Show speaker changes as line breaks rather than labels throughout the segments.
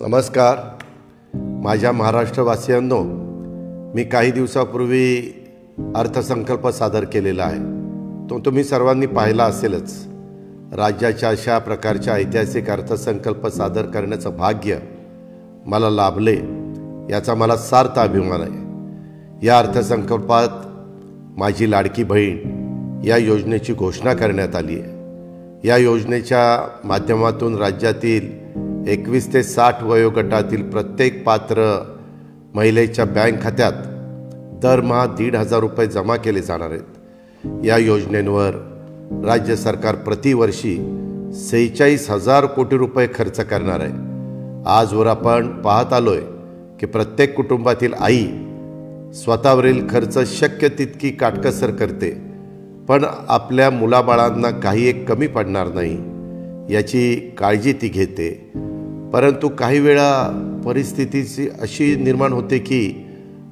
नमस्कार. माझ्या महाराष्ट्रवासियांनो, मी काही दिवसापूर्वी अर्थसंकल्प सादर केलेला आहे. तो तुम्ही सर्वांनी पाहिला असेलच. राज्याच्या अशा प्रकारच्या ऐतिहासिक अर्थसंकल्प सादर करण्याचं भाग्य मला लाभले याचा मला सार्थ अभिमान आहे. या अर्थसंकल्पात माझी लाडकी बहीण या योजनेची घोषणा करण्यात आली आहे. या योजनेच्या माध्यमातून राज्यातील 21 ते 60 वयोगटातील प्रत्येक पात्र महिलेच्या बँक खात्यात दरमहा 1,500 रुपये जमा केले जाणार आहेत. या योजनेवर राज्य सरकार प्रतिवर्षी 46,000 कोटी रुपये खर्च करणार आहे. आजवर आपण पाहत आलोय की प्रत्येक कुटुंबातील आई स्वतःवरील खर्च शक्य तितकी काटकसर करते, पण आपल्या मुलाबाळांना काही एक कमी पडणार नाही याची काळजी ती घेते. परंतु काही वेळा परिस्थितीची अशी निर्माण होते की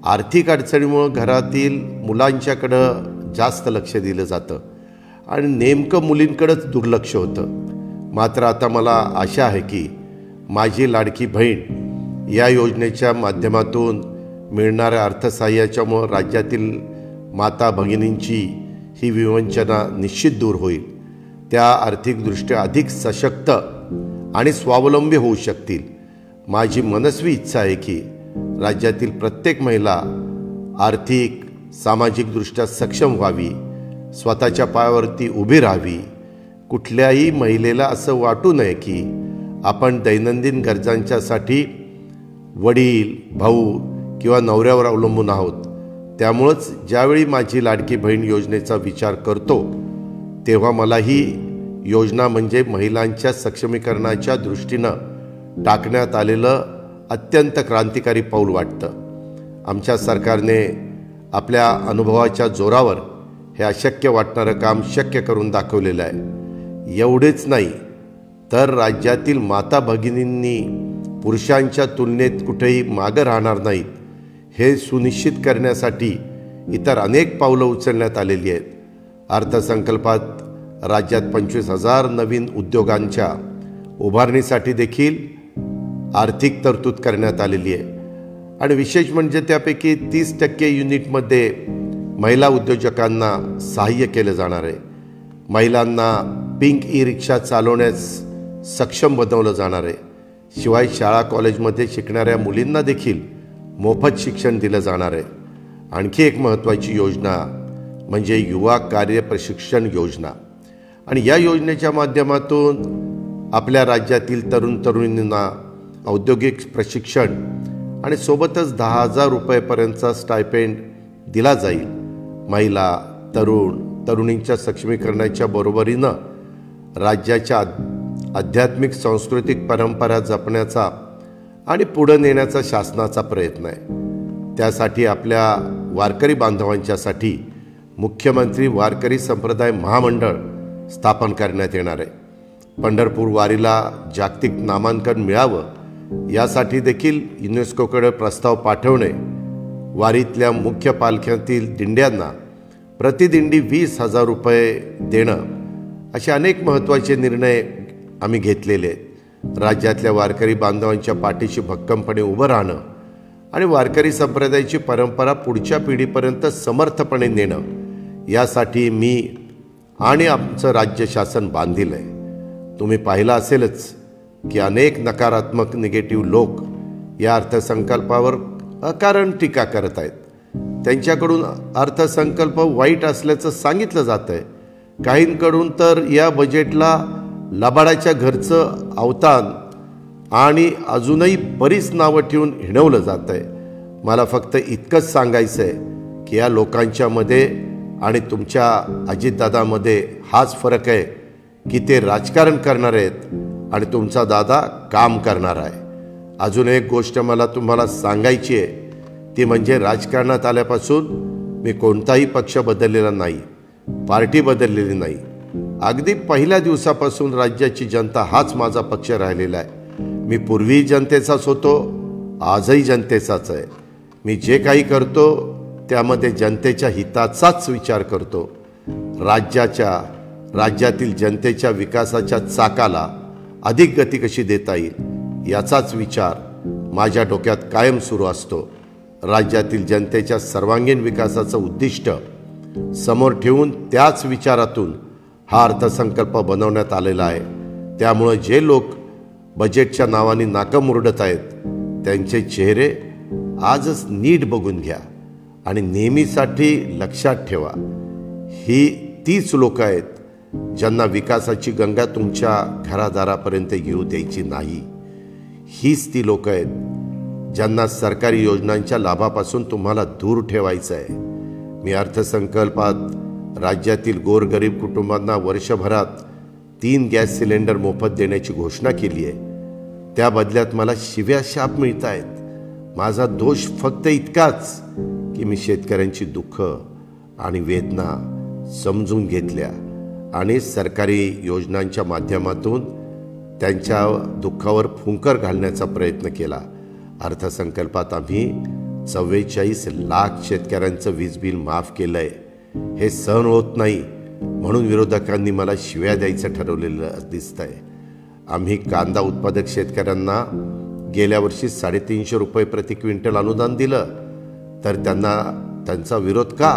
आर्थिक अडचणीमुळे घरातील मुलांच्याकडं जास्त लक्ष दिलं जातं आणि नेमकं मुलींकडेच दुर्लक्ष होतं. मात्र आता मला आशा आहे की माझी लाडकी बहीण या योजनेच्या माध्यमातून मिळणाऱ्या अर्थसहाय्याच्यामुळं राज्यातील माता भगिनींची ही विवंचना निश्चित दूर होईल. त्या आर्थिकदृष्ट्या अधिक सशक्त आणि स्वावलंबी होऊ शकतील. माझी मनस्वी इच्छा आहे की राज्यातील प्रत्येक महिला आर्थिक सामाजिकदृष्ट्या सक्षम व्हावी, स्वतःच्या पायावरती उभी राहावी. कुठल्याही महिलेला असं वाटू नये की आपण दैनंदिन गरजांच्यासाठी वडील, भाऊ किंवा नवऱ्यावर अवलंबून आहोत. त्यामुळंच ज्यावेळी माझी लाडकी बहीण योजनेचा विचार करतो तेव्हा मला ही योजना म्हणजे महिलांच्या सक्षमीकरणाच्या दृष्टीनं टाकण्यात आलेलं अत्यंत क्रांतिकारी पाऊल वाटतं. आमच्या सरकारने आपल्या अनुभवाच्या जोरावर हे अशक्य वाटणारं काम शक्य करून दाखवलेलं आहे. एवढेच नाही तर राज्यातील माता भगिनींनी पुरुषांच्या तुलनेत कुठेही मागं राहणार नाहीत हे सुनिश्चित करण्यासाठी इतर अनेक पावलं उचलण्यात आलेली आहेत. अर्थसंकल्पात राज्यात 25,000 नवीन उद्योगांच्या उभारणीसाठी देखील आर्थिक तरतूद करण्यात आलेली आहे. आणि विशेष म्हणजे त्यापैकी 30% युनिटमध्ये महिला उद्योजकांना सहाय्य केलं जाणार आहे. महिलांना पिंक ई-रिक्षा चालवण्यास सक्षम बनवलं जाणार आहे. शिवाय शाळा कॉलेजमध्ये शिकणाऱ्या मुलींना देखील मोफत शिक्षण दिलं जाणार आहे. आणखी एक महत्त्वाची योजना म्हणजे युवा कार्य प्रशिक्षण योजना. आणि या योजनेच्या माध्यमातून आपल्या राज्यातील तरुण तरुणींना औद्योगिक प्रशिक्षण आणि सोबतच 10,000 रुपयेपर्यंतचा स्टायपेंड दिला जाईल. महिला, तरुणींच्या सक्षमीकरणाच्या बरोबरीनं राज्याच्या आध्यात्मिक सांस्कृतिक परंपरा जपण्याचा आणि पुढे नेण्याचा शासनाचा प्रयत्न आहे. त्यासाठी आपल्या वारकरी बांधवांच्यासाठी मुख्यमंत्री वारकरी संप्रदाय महामंडळ स्थापन करण्यात येणार आहे. पंढरपूर वारीला जागतिक नामांकन मिळावं यासाठी देखील युनेस्कोकडे प्रस्ताव पाठवणे, वारीतल्या मुख्य पालख्यातील दिंड्यांना प्रतिदिंडी 20,000 रुपये देणं असे अनेक महत्त्वाचे निर्णय आम्ही घेतलेले आहेत. राज्यातल्या वारकरी बांधवांच्या पाठीशी भक्कमपणे उभं राहणं आणि वारकरी संप्रदायाची परंपरा पुढच्या पिढीपर्यंत समर्थपणे नेणं यासाठी मी आणि आमचं राज्य शासन बांधील आहे. तुम्ही पाहिलं असेलच की अनेक नकारात्मक निगेटिव्ह लोक या अर्थसंकल्पावर अकारण टीका करत आहेत. त्यांच्याकडून अर्थसंकल्प वाईट असल्याचं सांगितलं जात आहे. काहींकडून तर या बजेटला लबाडाच्या घरचं अवतान आणि अजूनही बरीच नावं ठेवून हिणवलं जात आहे. मला फक्त इतकंच सांगायचं आहे की या लोकांच्यामध्ये आणि तुमच्या अजितदादामध्ये हाच फरक आहे की ते राजकारण करणार आहेत आणि तुमचा दादा काम करणार आहे. अजून एक गोष्ट मला तुम्हाला सांगायची आहे ती म्हणजे राजकारणात आल्यापासून मी कोणताही पक्ष बदललेला नाही, पार्टी बदललेली नाही. अगदी पहिल्या दिवसापासून राज्याची जनता हाच माझा पक्ष राहिलेला आहे. मी पूर्वी जनतेचाच होतो, आजही जनतेचाच आहे. मी जे काही करतो त्यामध्ये जनतेच्या हिताचाच विचार करतो. राज्यातील जनतेच्या विकासाच्या चाकाला अधिक गती कशी देता येईल याचाच विचार माझ्या डोक्यात कायम सुरू असतो. राज्यातील जनतेच्या सर्वांगीण विकासाचं उद्दिष्ट समोर ठेवून त्याच विचारातून हा अर्थसंकल्प बनवण्यात आलेला आहे. त्यामुळे जे लोक बजेटच्या नावाने नाकं मुरडत आहेत त्यांचे चेहरे आजच नीट बघून घ्या आणि नेहमीसाठी लक्षात ठेवा, ही तीच लोक आहेत ज्यांना विकासाची गंगा तुमच्या घरादारापर्यंत येऊ द्यायची नाही. हीच ती लोक आहेत ज्यांना सरकारी योजनांच्या लाभापासून तुम्हाला दूर ठेवायचं आहे. मी अर्थसंकल्पात राज्यातील गोरगरीब कुटुंबांना वर्षभरात 3 गॅस सिलेंडर मोफत देण्याची घोषणा केली आहे. त्या बदल्यात मला शिव्या शाप मिळत आहेत. माझा दोष फक्त इतकाच की मी शेतकऱ्यांची दुःख आणि वेदना समजून घेतल्या आणि सरकारी योजनांच्या माध्यमातून त्यांच्या दुःखावर फुंकर घालण्याचा प्रयत्न केला. अर्थसंकल्पात आम्ही 44 लाख शेतकऱ्यांचं वीज बिल माफ केलं आहे. हे सहन होत नाही म्हणून विरोधकांनी मला शिव्या द्यायचं ठरवलेलं दिसतंय. आम्ही कांदा उत्पादक शेतकऱ्यांना गेल्या वर्षी 350 रुपये प्रति क्विंटल अनुदान दिलं, तर त्यांचा विरोध का?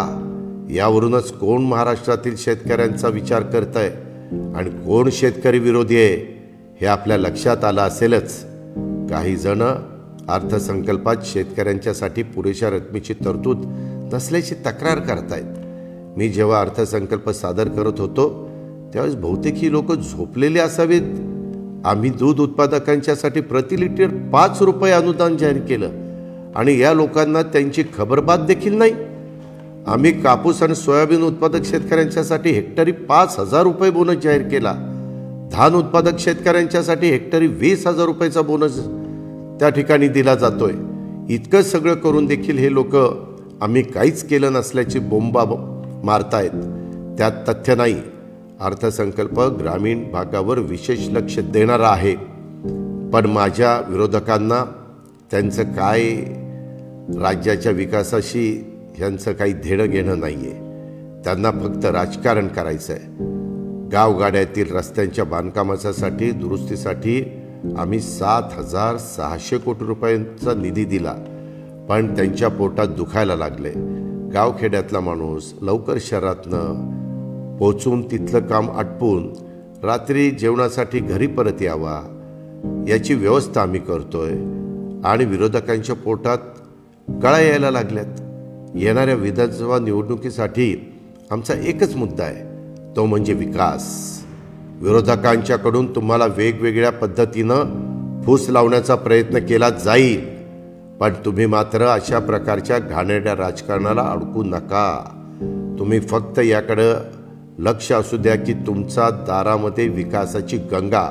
यावरूनच कोण महाराष्ट्रातील शेतकऱ्यांचा विचार करतंय आणि कोण शेतकरी विरोधी आहे हे आपल्या लक्षात आलं असेलच. काही जण अर्थसंकल्पात शेतकऱ्यांच्यासाठी पुरेशा रकमेची तरतूद नसल्याची तक्रार करतायत. मी जेव्हा अर्थसंकल्प सादर करत होतो त्यावेळेस बहुतेक ही लोक झोपलेले असावेत. आम्ही दूध उत्पादकांच्यासाठी प्रति लिटर 5 रुपये अनुदान जाहीर केलं आणि या लोकांना त्यांची खबरबात देखील नाही. आम्ही कापूस आणि सोयाबीन उत्पादक शेतकऱ्यांच्यासाठी हेक्टरी 5,000 रुपये बोनस जाहीर केला. धान उत्पादक शेतकऱ्यांच्यासाठी हेक्टरी 20,000 रुपयाचा बोनस त्या ठिकाणी दिला जातोय. इतकं सगळं करून देखील हे लोक आम्ही काहीच केलं नसल्याची बोंबा मारतायत. त्यात तथ्य नाही. अर्थसंकल्प ग्रामीण भागावर विशेष लक्ष देणारा आहे, पण माझ्या विरोधकांना त्यांचं काय राज्याच्या विकासाशी यांचं काही देणं घेणं नाही आहे. त्यांना फक्त राजकारण करायचं आहे. गावगाड्यातील रस्त्यांच्या बांधकामासाठी दुरुस्तीसाठी आम्ही 7,600 कोटी रुपयांचा निधी दिला, पण त्यांच्या पोटात दुखायला लागले. गावखेड्यातला माणूस लवकर शहरातनं पोचून तिथलं काम आटपून रात्री जेवणासाठी घरी परत यावा याची व्यवस्था आम्ही करतोय आणि विरोधकांच्या पोटात गळा यायला लागल्यात. येणाऱ्या विधानसभा निवडणुकीसाठी आमचा एकच मुद्दा आहे, तो म्हणजे विकास. विरोधकांच्याकडून तुम्हाला वेगवेगळ्या पद्धतीनं फूस लावण्याचा प्रयत्न केला जाईल, पण तुम्ही मात्र अशा प्रकारच्या घाणेरड्या राजकारणाला अडकू नका. तुम्ही फक्त याकडं लक्ष असू द्या की तुमच्या दारामध्ये विकासाची गंगा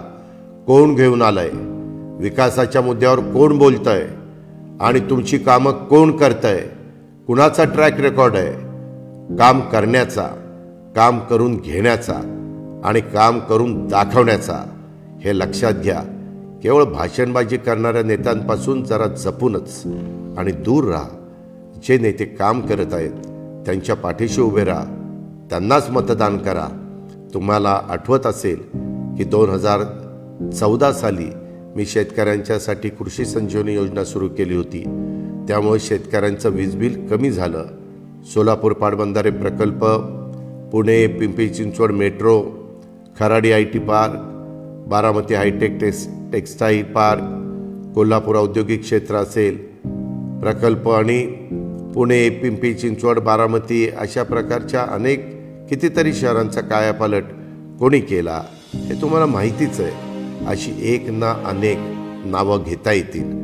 कोण घेऊन आलंय, विकासाच्या मुद्द्यावर कोण बोलतंय आणि तुमची कामं कोण करतंय, कुणाचा ट्रॅक रेकॉर्ड आहे काम करण्याचा, काम करून घेण्याचा आणि काम करून दाखवण्याचा. हे लक्षात घ्या. केवळ भाषणबाजी करणाऱ्या नेत्यांपासून जरा जपूनच आणि दूर राहा. जे नेते काम करत आहेत त्यांच्या पाठीशी उभे राहा, त्यांनाच मतदान करा. तुम्हाला आठवत असेल की 2014 साली मी शेतकऱ्यांच्यासाठी कृषी संजीवनी योजना सुरू केली होती. त्यामुळे शेतकऱ्यांचं वीज बिल कमी झालं. सोलापूर पाटबंधारे प्रकल्प, Pune Pimpri Chinchwad metro, Kharadi IT park, Baramati hitech textile park, Kolhapur औद्योगिक क्षेत्र असेल प्रकल्प आणि पुणे पिंपरी चिंचवड बारामती अशा प्रकारच्या अनेक कितीतरी शहरांचा कायापालट कोणी केला हे तुम्हाला माहितीच आहे. अशी एक ना अनेक नावं घेता येतील.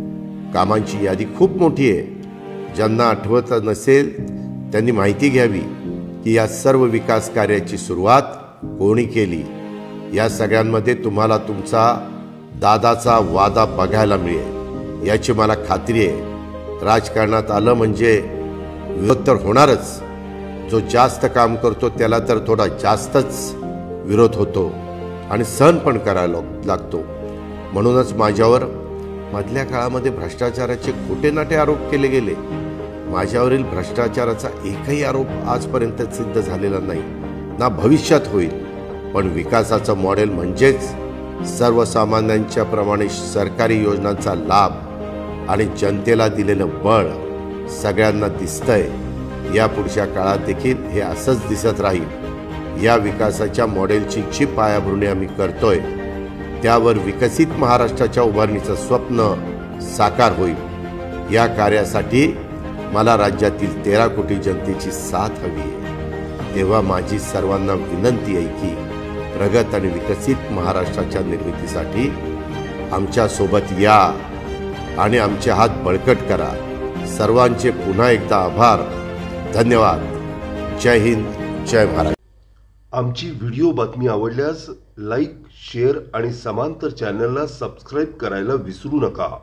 कामांची यादी खूप मोठी आहे. ज्यांना आठवत नसेल त्यांनी माहिती घ्यावी की या सर्व विकास कार्याची सुरुवात कोणी केली. या सगळ्यांमध्ये तुम्हाला तुमचा दादाचा वादा बघायला मिळेल याची मला खात्री आहे. राजकारणात आलं म्हणजे विरोध तर होणारच. जो जास्त काम करतो त्याला तर थोडा जास्तच विरोध होतो आणि सहन पण करायला लागतो. म्हणूनच माझ्यावर मधल्या काळामध्ये भ्रष्टाचाराचे खोटे नाटे आरोप केले गेले. माझ्यावरील भ्रष्टाचाराचा एकही आरोप आजपर्यंत सिद्ध झालेला नाही, ना भविष्यात होईल. पण विकासाचं मॉडेल म्हणजेच सर्वसामान्यांच्या प्रमाणे सरकारी योजनांचा लाभ आणि जनतेला दिलेलं बळ सगळ्यांना दिसतंय. या पुढच्या काळात देखील हे असंच दिसत राहील. या विकासाच्या मॉडेलची जी पायाभरणी आम्ही करतोय त्यावर विकसित महाराष्ट्राच्या उभारणीचं स्वप्न साकार होईल. या कार्यासाठी मला राज्यातील 13 कोटी जनतेची साथ हवी आहे. तेव्हा माझी सर्वांना विनंती आहे की प्रगत आणि विकसित महाराष्ट्राच्या निर्मितीसाठी आमच्या सोबत या आणि आमचे हात बळकट करा. सर्वांचे पुन्हा एकदा आभार. धन्यवाद. जय हिंद, जय महाराष्ट्र.
आमची व्हिडिओ बातमी आवडल्यास लाईक, शेअर आणि समांतर चॅनलला सबस्क्राईब करायला विसरू नका.